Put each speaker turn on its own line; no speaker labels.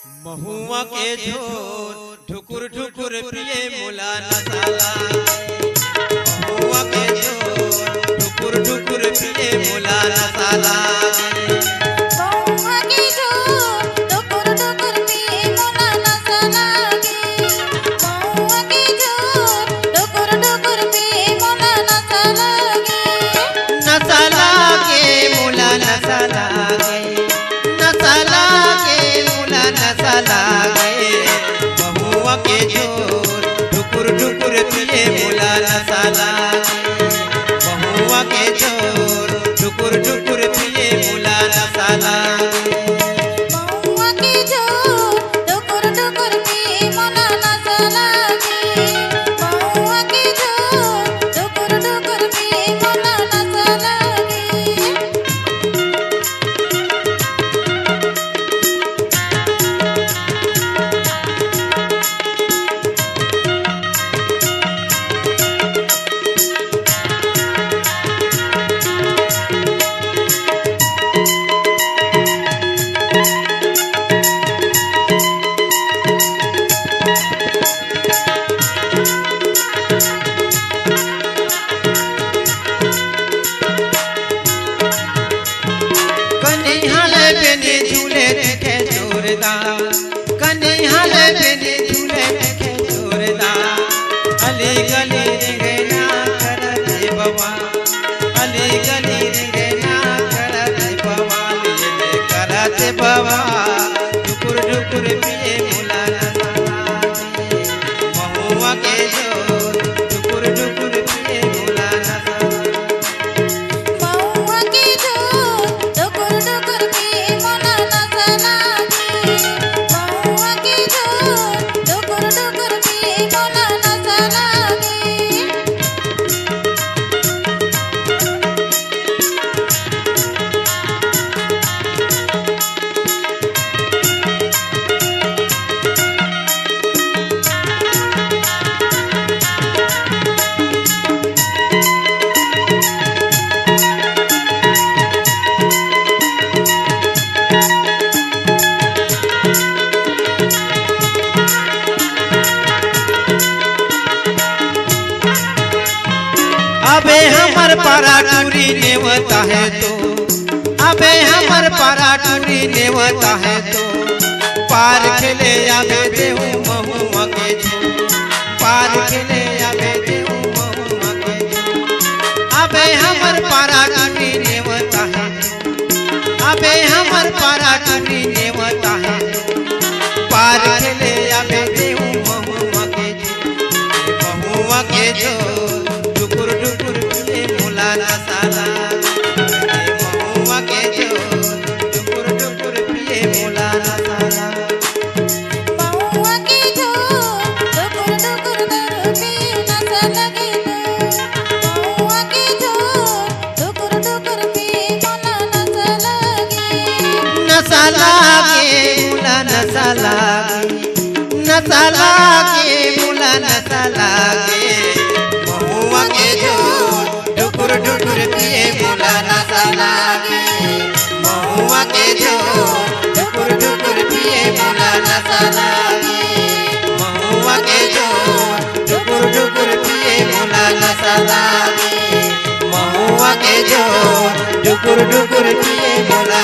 महुआ के झोर ठुकुर ठुकुर पिए मुला नसाला। महुआ के झोर ठुकुर ठुकुर पिए मुला नसाला।
महुआ के झोर ठुकुर ठुकुर पिए मुला नसाला। महुआ के झोर ठुकुर ठुकुर पिए मुला नसाला।
नसाला के मुला नसाला नसाला के मुला नसाला महुआ के झोर ठुकुर ठुकुर पिए मुला नसाला। महुआ के झोर ठुकुर ठुकुर पिए मुला नसाला।
महुआ के झोर ठुकुर ठुकुर पिए मुला नसाला। महुआ के झोर ठुकुर ठुकुर पिए मुला नसाला।
कन्हैया बेनी झूले देखे जोरदार। कन्हैया बेनी झूले देखे जोरदार। अली गली रेंगना करते बवा। अली गली रेंगना करते बवा। ले करते बवा ठुकुर ठुकुर पिए मुला नसाला। महुआ के झोर ठुकुर ठुकुर पिए मुला नसाला।
महुआ के झोर ठुकुर ठुकुर पिए मुला नसाला। महुआ के झोर ठुकुर ठुकुर पिए मुला नसाला।
अबे हमर पारा टूरी नेवता है तो। अबे हमर पारा टूरी नेवता है तो। पार खेले आबे देहू महुआ के झोर। पार खेले आबे देहू महुआ के झोर। अबे हमर पारा टूरी नेवता है तो। अबे हमर पारा टूरी नेवता है तो। पार खेले आबे देहू महुआ के झोर। महुआ के झोर ठुकुर ठुकुर पिए मुला नसाला। महुआ के झोर ठुकुर ठुकुर पिए मुला नसाला।
महुआ के झोर ठुकुर ठुकुर दारू पिए नसाला। महुआ के झोर ठुकुर ठुकुर पिए मुला नसाला।
नसाला के मुला नसाला। नसाला के मुला नसाला महुआ के झोर ठुकुर ठुकुर पिए मुला नसाला। महुआ के झोर ठुकुर ठुकुर पिए मुला नसाला। महुआ के झोर ठुकुर ठुकुर पिए मुला नसाला। महुआ के झोर ठुकुर ठुकुर पिए मुला